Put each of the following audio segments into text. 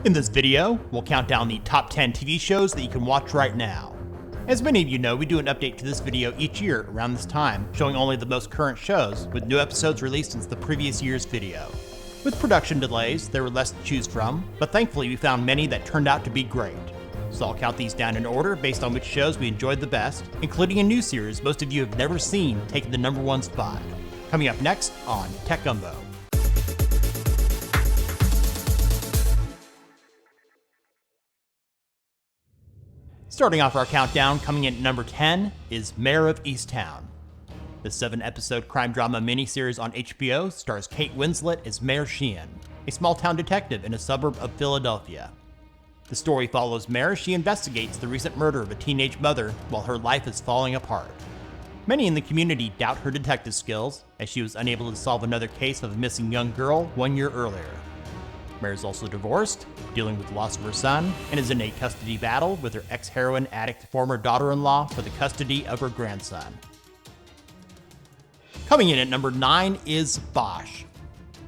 In this video, we'll count down the top 10 TV shows that you can watch right now. As many of you know, we do an update to this video each year around this time, showing only the most current shows, with new episodes released since the previous year's video. With production delays, there were less to choose from, but thankfully we found many that turned out to be great. So I'll count these down in order based on which shows we enjoyed the best, including a new series most of you have never seen taking the #1 spot. Coming up next on Tech Gumbo. Starting off our countdown, coming in at number 10 is Mare of Easttown. The 7-episode crime drama miniseries on HBO stars Kate Winslet as Mare Sheehan, a small-town detective in a suburb of Philadelphia. The story follows Mare as she investigates the recent murder of a teenage mother while her life is falling apart. Many in the community doubt her detective skills, as she was unable to solve another case of a missing young girl 1 year earlier. Mare is also divorced, dealing with the loss of her son, and is in a custody battle with her ex-heroin addict former daughter-in-law for the custody of her grandson. Coming in at number 9 is Bosch.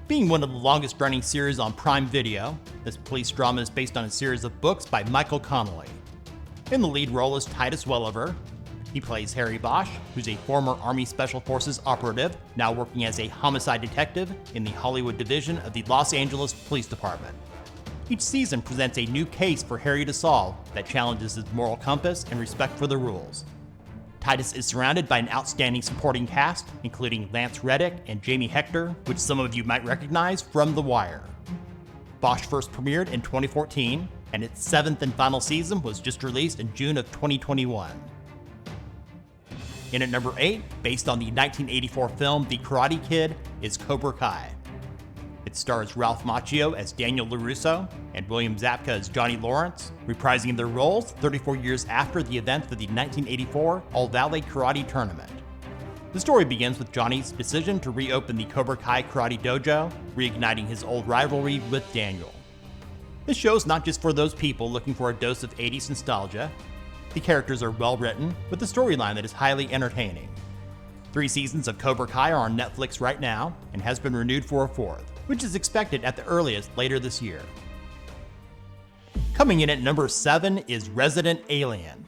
Being one of the longest-running series on Prime Video, this police drama is based on a series of books by Michael Connelly. In the lead role is Titus Welliver. He plays Harry Bosch, who's a former Army Special Forces operative, now working as a homicide detective in the Hollywood division of the Los Angeles Police Department. Each season presents a new case for Harry to solve that challenges his moral compass and respect for the rules. Titus is surrounded by an outstanding supporting cast, including Lance Reddick and Jamie Hector, which some of you might recognize from The Wire. Bosch first premiered in 2014, and its 7th and final season was just released in June of 2021. In at number 8, based on the 1984 film The Karate Kid, is Cobra Kai. It stars Ralph Macchio as Daniel LaRusso and William Zabka as Johnny Lawrence, reprising their roles 34 years after the events of the 1984 All-Valley Karate Tournament. The story begins with Johnny's decision to reopen the Cobra Kai Karate Dojo, reigniting his old rivalry with Daniel. This show is not just for those people looking for a dose of 80s nostalgia. The characters are well written, with a storyline that is highly entertaining. 3 seasons of Cobra Kai are on Netflix right now, and has been renewed for a 4th, which is expected at the earliest later this year. Coming in at number 7 is Resident Alien.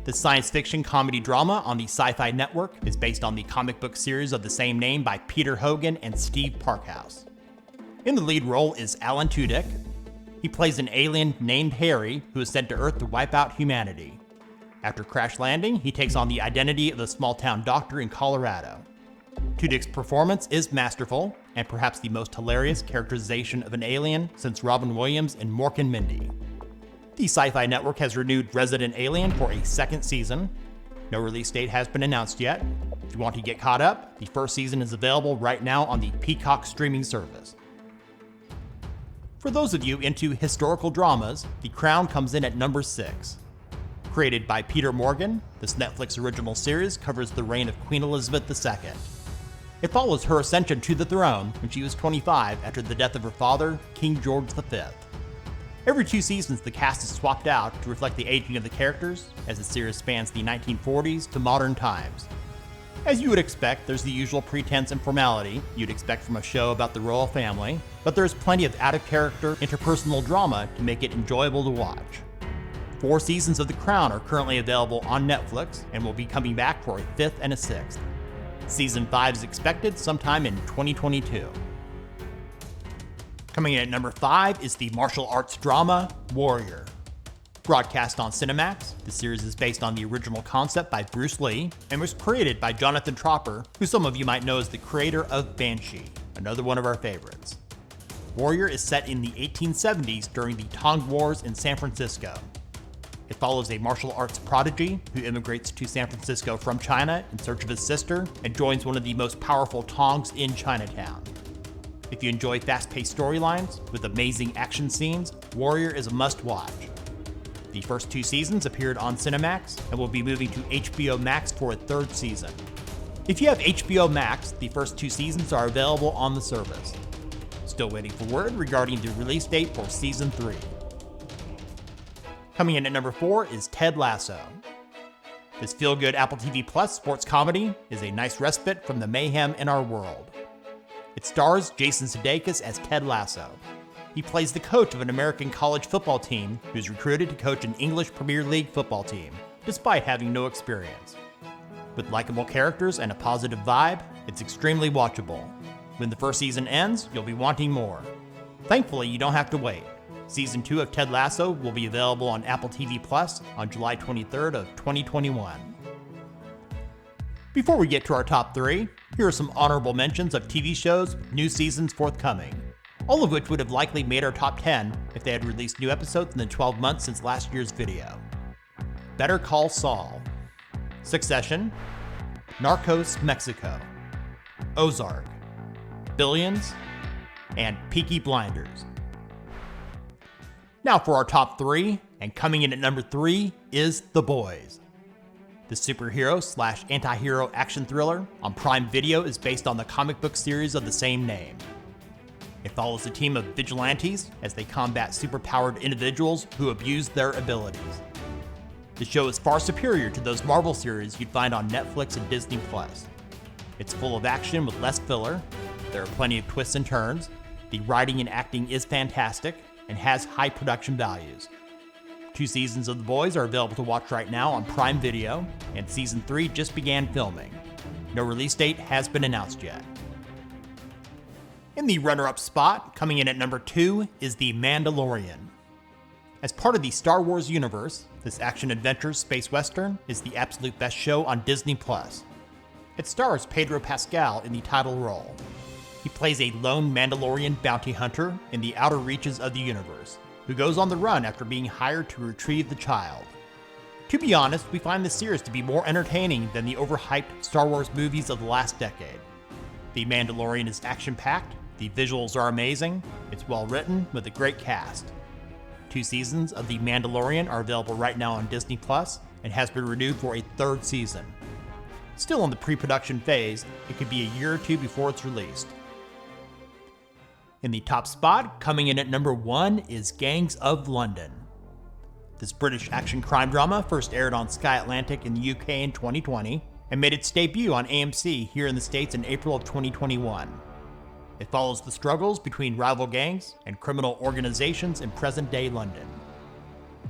The science fiction comedy drama on the Sci-Fi Network is based on the comic book series of the same name by Peter Hogan and Steve Parkhouse. In the lead role is Alan Tudyk. He plays an alien named Harry who is sent to Earth to wipe out humanity. After crash landing, he takes on the identity of a small-town doctor in Colorado. Tudyk's performance is masterful, and perhaps the most hilarious characterization of an alien since Robin Williams in Mork and Mindy. The Sci-Fi Network has renewed Resident Alien for a 2nd season. No release date has been announced yet. If you want to get caught up, the 1st season is available right now on the Peacock streaming service. For those of you into historical dramas, The Crown comes in at number 6. Created by Peter Morgan, this Netflix original series covers the reign of Queen Elizabeth II. It follows her ascension to the throne when she was 25 after the death of her father, King George V. Every 2 seasons, the cast is swapped out to reflect the aging of the characters, as the series spans the 1940s to modern times. As you would expect, there's the usual pretense and formality you'd expect from a show about the royal family, but there's plenty of out-of-character, interpersonal drama to make it enjoyable to watch. 4 seasons of The Crown are currently available on Netflix, and will be coming back for a 5th and a 6th. Season 5 is expected sometime in 2022. Coming in at number 5 is the martial arts drama Warrior. Broadcast on Cinemax, the series is based on the original concept by Bruce Lee and was created by Jonathan Tropper, who some of you might know as the creator of Banshee, another one of our favorites. Warrior is set in the 1870s during the Tong Wars in San Francisco. It follows a martial arts prodigy who immigrates to San Francisco from China in search of his sister and joins one of the most powerful Tongs in Chinatown. If you enjoy fast-paced storylines with amazing action scenes, Warrior is a must-watch. The first 2 seasons appeared on Cinemax and will be moving to HBO Max for a 3rd season. If you have HBO Max, the first 2 seasons are available on the service. Still waiting for word regarding the release date for Season 3. Coming in at number 4 is Ted Lasso. This feel-good Apple TV Plus sports comedy is a nice respite from the mayhem in our world. It stars Jason Sudeikis as Ted Lasso. He plays the coach of an American college football team who's recruited to coach an English Premier League football team, despite having no experience. With likable characters and a positive vibe, it's extremely watchable. When the first season ends, you'll be wanting more. Thankfully, you don't have to wait. Season 2 of Ted Lasso will be available on Apple TV Plus on July 23rd of 2021. Before we get to our top 3, here are some honorable mentions of TV shows with new seasons forthcoming, all of which would have likely made our top 10 if they had released new episodes in the 12 months since last year's video. Better Call Saul, Succession, Narcos Mexico, Ozark, Billions, and Peaky Blinders. Now for our top 3, and coming in at number 3 is The Boys. The superhero/anti-hero action thriller on Prime Video is based on the comic book series of the same name. It follows a team of vigilantes as they combat superpowered individuals who abuse their abilities. The show is far superior to those Marvel series you'd find on Netflix and Disney+. It's full of action with less filler, there are plenty of twists and turns, the writing and acting is fantastic, and has high production values. 2 seasons of The Boys are available to watch right now on Prime Video, and Season 3 just began filming. No release date has been announced yet. In the runner-up spot, coming in at number 2, is The Mandalorian. As part of the Star Wars universe, this action-adventure space western is the absolute best show on Disney+. It stars Pedro Pascal in the title role. He plays a lone Mandalorian bounty hunter in the outer reaches of the universe, who goes on the run after being hired to retrieve the child. To be honest, we find this series to be more entertaining than the overhyped Star Wars movies of the last decade. The Mandalorian is action-packed, the visuals are amazing, it's well written with a great cast. 2 seasons of The Mandalorian are available right now on Disney+, and has been renewed for a 3rd season. Still in the pre-production phase, it could be a year or 2 before it's released. In the top spot, coming in at number 1 is Gangs of London. This British action crime drama first aired on Sky Atlantic in the UK in 2020 and made its debut on AMC here in the States in April of 2021. It follows the struggles between rival gangs and criminal organizations in present-day London.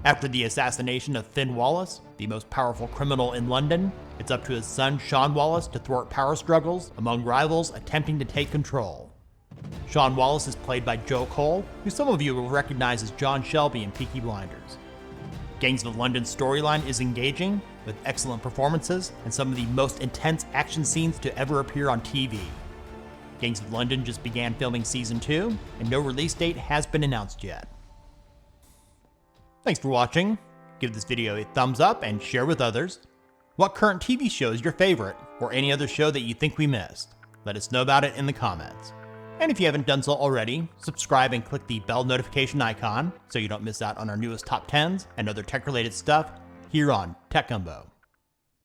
After the assassination of Finn Wallace, the most powerful criminal in London, it's up to his son Sean Wallace to thwart power struggles among rivals attempting to take control. Sean Wallace is played by Joe Cole, who some of you will recognize as John Shelby in Peaky Blinders. Gangs of London's storyline is engaging, with excellent performances and some of the most intense action scenes to ever appear on TV. Gangs of London just began filming Season 2, and no release date has been announced yet. Thanks for watching. Give this video a thumbs up and share with others. What current TV show is your favorite, or any other show that you think we missed? Let us know about it in the comments. And if you haven't done so already, subscribe and click the bell notification icon so you don't miss out on our newest top 10s and other tech-related stuff here on Tech Gumbo.